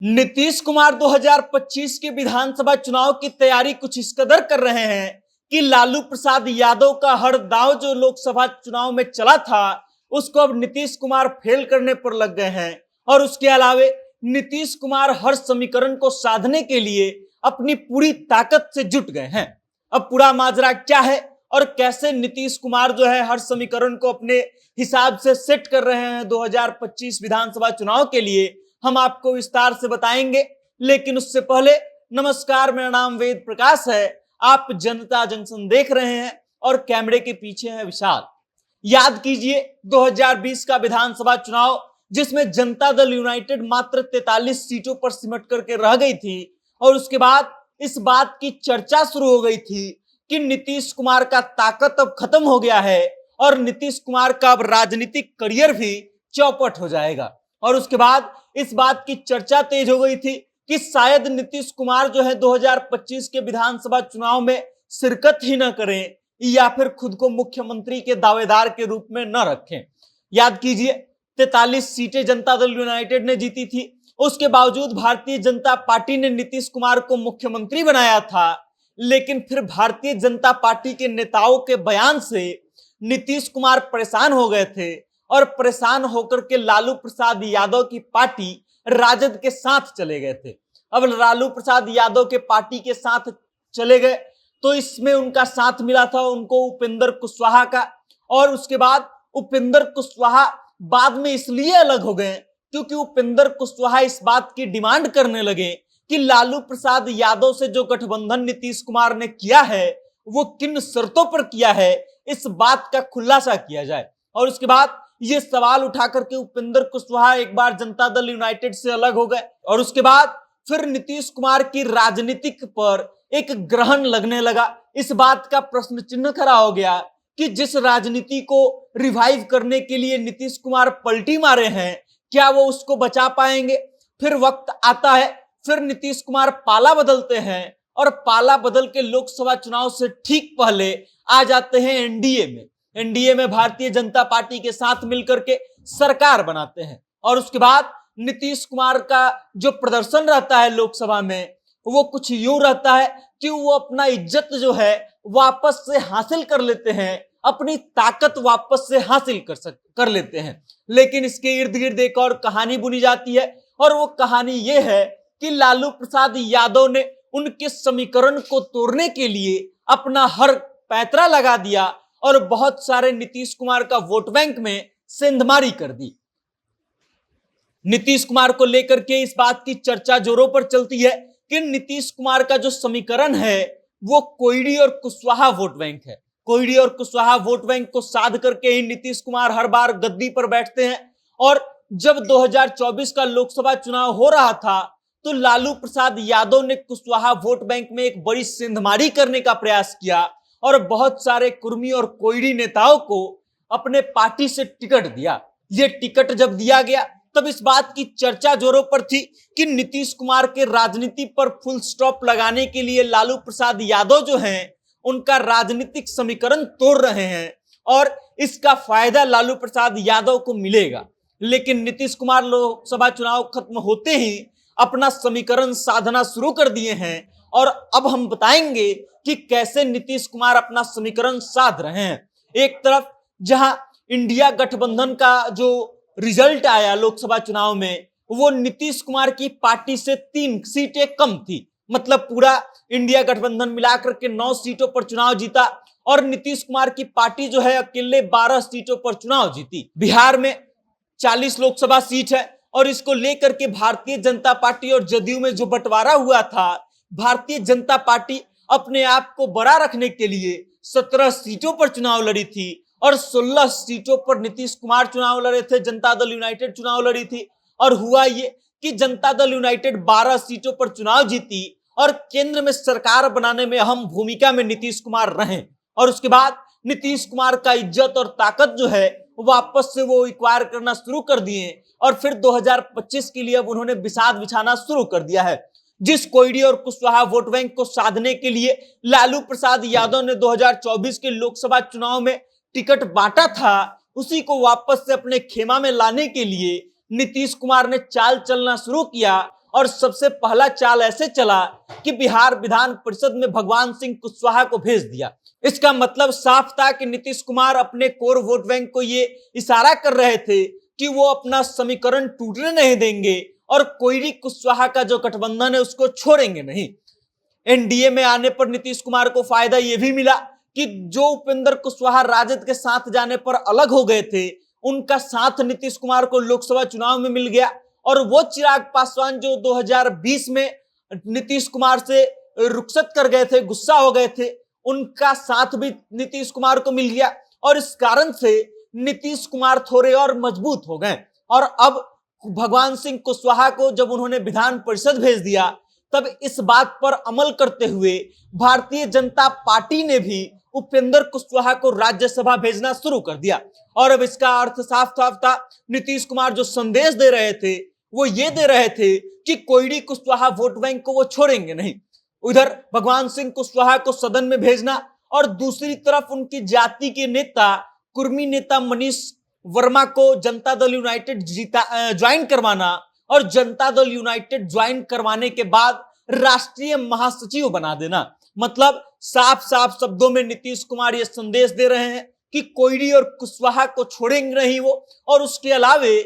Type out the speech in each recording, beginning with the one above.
नीतीश कुमार 2025 के विधानसभा चुनाव की तैयारी कुछ इस कदर कर रहे हैं कि लालू प्रसाद यादव का हर दांव जो लोकसभा चुनाव में चला था उसको अब नीतीश कुमार फेल करने पर लग गए हैं। और उसके अलावे नीतीश कुमार हर समीकरण को साधने के लिए अपनी पूरी ताकत से जुट गए हैं। अब पूरा माजरा क्या है और कैसे नीतीश कुमार जो है हर समीकरण को अपने हिसाब से सेट कर रहे हैं 2025 विधानसभा चुनाव के लिए, हम आपको विस्तार से बताएंगे। लेकिन उससे पहले नमस्कार, मेरा नाम वेद प्रकाश है, आप जनता जंक्शन देख रहे हैं और कैमरे के पीछे है विशाल। याद कीजिए 2020 का विधानसभा चुनाव जिसमें जनता दल यूनाइटेड मात्र 43 सीटों पर सिमट करके रह गई थी और उसके बाद इस बात की चर्चा शुरू हो गई थी कि नीतीश कुमार का ताकत अब खत्म हो गया है और नीतीश कुमार का अब राजनीतिक करियर भी चौपट हो जाएगा। और उसके बाद इस बात की चर्चा तेज हो गई थी कि शायद नीतीश कुमार जो है 2025 के विधानसभा चुनाव में शिरकत ही न करें या फिर खुद को मुख्यमंत्री के दावेदार के रूप में न रखें। याद कीजिए 43 सीटें जनता दल यूनाइटेड ने जीती थी, उसके बावजूद भारतीय जनता पार्टी ने नीतीश कुमार को मुख्यमंत्री बनाया था। लेकिन फिर भारतीय जनता पार्टी के नेताओं के बयान से नीतीश कुमार परेशान हो गए थे और परेशान होकर के लालू प्रसाद यादव की पार्टी राजद के साथ चले गए थे। अब लालू प्रसाद यादव के पार्टी के साथ चले गए तो इसमें उनका साथ मिला था उनको उपेंद्र कुशवाहा का। और उसके बाद उपेंद्र कुशवाहा बाद में इसलिए अलग हो गए क्योंकि उपेंद्र कुशवाहा इस बात की डिमांड करने लगे कि लालू प्रसाद यादव से जो गठबंधन नीतीश कुमार ने किया है वो किन शर्तों पर किया है, इस बात का खुलासा किया जाए। और उसके बाद ये सवाल उठा करके उपेंद्र कुशवाहा एक बार जनता दल यूनाइटेड से अलग हो गए और उसके बाद फिर नीतीश कुमार की राजनीतिक पर एक ग्रहण लगने लगा। इस बात का प्रश्न चिन्ह खड़ा हो गया कि जिस राजनीति को रिवाइव करने के लिए नीतीश कुमार पलटी मारे हैं, क्या वो उसको बचा पाएंगे। फिर वक्त आता है, फिर नीतीश कुमार पाला बदलते हैं और पाला बदल के लोकसभा चुनाव से ठीक पहले आ जाते हैं एनडीए में भारतीय जनता पार्टी के साथ मिलकर के सरकार बनाते हैं। और उसके बाद नीतीश कुमार का जो प्रदर्शन रहता है लोकसभा में वो कुछ यूं रहता है कि वो अपना इज्जत जो है वापस से हासिल कर लेते हैं, अपनी ताकत वापस से हासिल कर लेते हैं। लेकिन इसके इर्द गिर्द एक और कहानी बुनी जाती है और वो कहानी ये है कि लालू प्रसाद यादव ने उनके समीकरण को तोड़ने के लिए अपना हर पैंतरा लगा दिया और बहुत सारे नीतीश कुमार का वोट बैंक में सेंधमारी कर दी। नीतीश कुमार को लेकर के इस बात की चर्चा जोरों पर चलती है कि नीतीश कुमार का जो समीकरण है वो कोयडी और कुशवाहा वोट बैंक है। कोयडी और कुशवाहा वोट बैंक को साध करके ही नीतीश कुमार हर बार गद्दी पर बैठते हैं। और जब 2024 का लोकसभा चुनाव हो रहा था तो लालू प्रसाद यादव ने कुशवाहा वोट बैंक में एक बड़ी सेंधमारी करने का प्रयास किया और बहुत सारे कुर्मी और कोयडी नेताओं को अपने पार्टी से टिकट दिया। ये टिकट जब दिया गया तब इस बात की चर्चा जोरों पर थी कि नीतीश कुमार के राजनीति पर फुल स्टॉप लगाने के लिए लालू प्रसाद यादव जो हैं उनका राजनीतिक समीकरण तोड़ रहे हैं और इसका फायदा लालू प्रसाद यादव को मिलेगा। लेकिन नीतीश कुमार लोकसभा चुनाव खत्म होते ही अपना समीकरण साधना शुरू कर दिए हैं और अब हम बताएंगे कि कैसे नीतीश कुमार अपना समीकरण साध रहे हैं। एक तरफ जहां इंडिया गठबंधन का जो रिजल्ट आया लोकसभा चुनाव में वो नीतीश कुमार की पार्टी से 3 सीटें कम थी, मतलब पूरा इंडिया गठबंधन मिलाकर के 9 सीटों पर चुनाव जीता और नीतीश कुमार की पार्टी जो है अकेले 12 सीटों पर चुनाव जीती। बिहार में 40 लोकसभा सीट है और इसको लेकर के भारतीय जनता पार्टी और जदयू में जो बंटवारा हुआ था, भारतीय जनता पार्टी अपने आप को बड़ा रखने के लिए 17 सीटों पर चुनाव लड़ी थी और 16 सीटों पर नीतीश कुमार चुनाव लड़े थे, जनता दल यूनाइटेड चुनाव लड़ी थी। और हुआ ये कि जनता दल यूनाइटेड 12 सीटों पर चुनाव जीती और केंद्र में सरकार बनाने में अहम भूमिका में नीतीश कुमार रहे। और उसके बाद नीतीश कुमार का इज्जत और ताकत जो है वापस से वो एक्वायर करना शुरू कर दिए और फिर 2025 के लिए अब उन्होंने बिसात बिछाना शुरू कर दिया है। जिस कोयडी और कुशवाहा वोट बैंक को साधने के लिए लालू प्रसाद यादव ने 2024 के लोकसभा चुनाव में टिकट बांटा था, उसी को वापस से अपने खेमा में लाने के लिए नीतीश कुमार ने चाल चलना शुरू किया और सबसे पहला चाल ऐसे चला कि बिहार विधान परिषद में भगवान सिंह कुशवाहा को भेज दिया। इसका मतलब साफ था कि नीतीश कुमार अपने कोर वोट बैंक को ये इशारा कर रहे थे कि वो अपना समीकरण टूटने नहीं देंगे और कोयरी कुशवाहा का जो गठबंधन है उसको छोड़ेंगे नहीं। एनडीए में आने पर नीतीश कुमार को फायदा यह भी मिला कि जो उपेंद्र कुशवाहा राजद के साथ जाने पर अलग हो गए थे, उनका साथ नीतीश कुमार को लोकसभा चुनाव में मिल गया। और वो चिराग पासवान जो 2020 में नीतीश कुमार से रुखसत कर गए थे, गुस्सा हो गए थे, उनका साथ भी नीतीश कुमार को मिल गया और इस कारण से नीतीश कुमार थोड़े और मजबूत हो गए। और अब भगवान सिंह कुशवाहा को जब उन्होंने विधान परिषद भेज दिया, तब इस बात पर अमल करते हुए भारतीय जनता पार्टी ने भी उपेंद्र कुशवाहा को राज्यसभा भेजना शुरू कर दिया। और अब इसका अर्थ साफ साफ था, नीतीश कुमार जो संदेश दे रहे थे वो ये दे रहे थे कि कोयरी कुशवाहा वोट बैंक को वो छोड़ेंगे नहीं। उधर भगवान सिंह कुशवाहा को सदन में भेजना और दूसरी तरफ उनकी जाति के नेता कुर्मी नेता मनीष वर्मा को जनता दल यूनाइटेड ज्वाइन करवाना और जनता दल यूनाइटेड ज्वाइन करवाने के बाद राष्ट्रीय महासचिव बना देना। मतलब साफ साफ शब्दों में नीतीश कुमार ये संदेश दे रहे हैं कि कोयरी और कुशवाहा को छोड़ेंगे नहीं वो, और उसके अलावे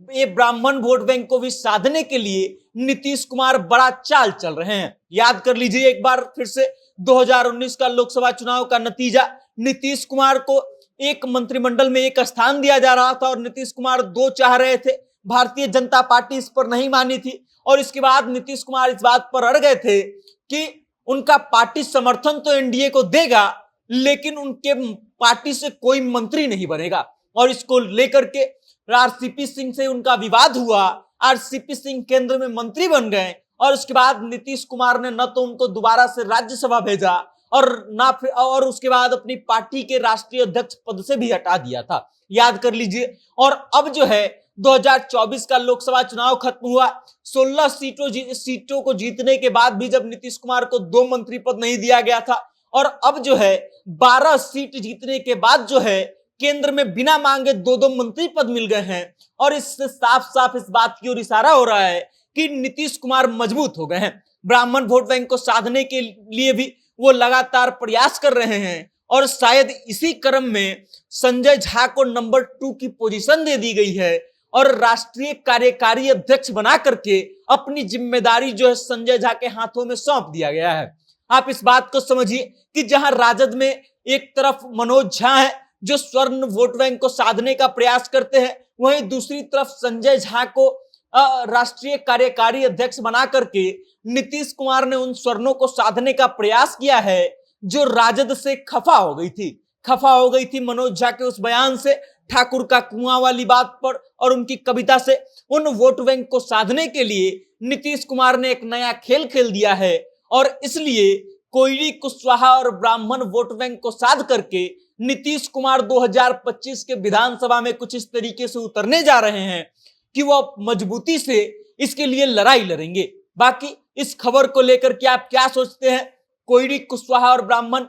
ये ब्राह्मण वोट बैंक को भी साधने के लिए नीतीश कुमार बड़ा चाल चल रहे हैं। याद कर लीजिए एक बार फिर से 2019 का लोकसभा चुनाव का नतीजा, नीतीश कुमार को एक मंत्रिमंडल में एक स्थान दिया जा रहा था और नीतीश कुमार 2 चाह रहे थे। भारतीय जनता पार्टी इस पर नहीं मानी थी और इसके बाद नीतीश कुमार इस बात पर अड़ गए थे कि उनका पार्टी समर्थन तो एनडीए को देगा, लेकिन उनके पार्टी से कोई मंत्री नहीं बनेगा। और इसको लेकर के आरसीपी सिंह से उनका विवाद हुआ, आरसीपी सिंह केंद्र में मंत्री बन गए और उसके बाद नीतीश कुमार ने न तो उनको दोबारा से राज्यसभा भेजा और ना फिर और उसके बाद अपनी पार्टी के राष्ट्रीय अध्यक्ष पद से भी हटा दिया था। याद कर लीजिए। और अब जो है 2024 का लोकसभा चुनाव खत्म हुआ, 16 सीटों को जीतने के बाद भी जब नीतीश कुमार को 2 मंत्री पद नहीं दिया गया था, और अब जो है 12 सीट जीतने के बाद जो है केंद्र में बिना मांगे 2-2 मंत्री पद मिल गए हैं। और इससे साफ साफ इस बात की ओर इशारा हो रहा है कि नीतीश कुमार मजबूत हो गए हैं। ब्राह्मण वोट बैंक को साधने के लिए भी वो लगातार प्रयास कर रहे हैं और शायद इसी क्रम में संजय झा को नंबर 2 की पोजीशन दे दी गई है और राष्ट्रीय कार्यकारी अध्यक्ष बना करके अपनी जिम्मेदारी जो है संजय झा के हाथों में सौंप दिया गया है। आप इस बात को समझिए कि जहां राजद में एक तरफ मनोज झा है जो स्वर्ण वोट बैंक को साधने का प्रयास करते हैं, वहीं दूसरी तरफ संजय झा को राष्ट्रीय कार्यकारी अध्यक्ष बना करके नीतीश कुमार ने उन स्वर्णों को साधने का प्रयास किया है जो राजद से खफा हो गई थी मनोज झा के उस बयान से, ठाकुर का कुआं वाली बात पर और उनकी कविता से। उन वोट बैंक को साधने के लिए नीतीश कुमार ने एक नया खेल खेल दिया है और इसलिए कोयरी कुशवाहा और ब्राह्मण वोट बैंक को साध करके नीतीश कुमार 2025 के विधानसभा में कुछ इस तरीके से उतरने जा रहे हैं कि वो मजबूती से इसके लिए लड़ाई लड़ेंगे। बाकी इस खबर को लेकर के आप क्या सोचते हैं? कोयरी कुशवाहा और ब्राह्मण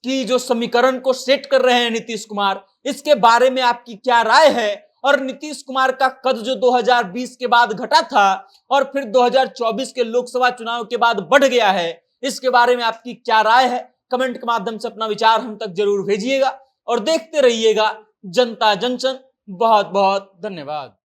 की जो समीकरण को सेट कर रहे हैं नीतीश कुमार, इसके बारे में आपकी क्या राय है? और नीतीश कुमार का कद जो 2020 के बाद घटा था और फिर 2024 के लोकसभा चुनाव के बाद बढ़ गया है, इसके बारे में आपकी क्या राय है? कमेंट के माध्यम से अपना विचार हम तक जरूर भेजिएगा और देखते रहिएगा जनता जंक्शन। बहुत बहुत धन्यवाद।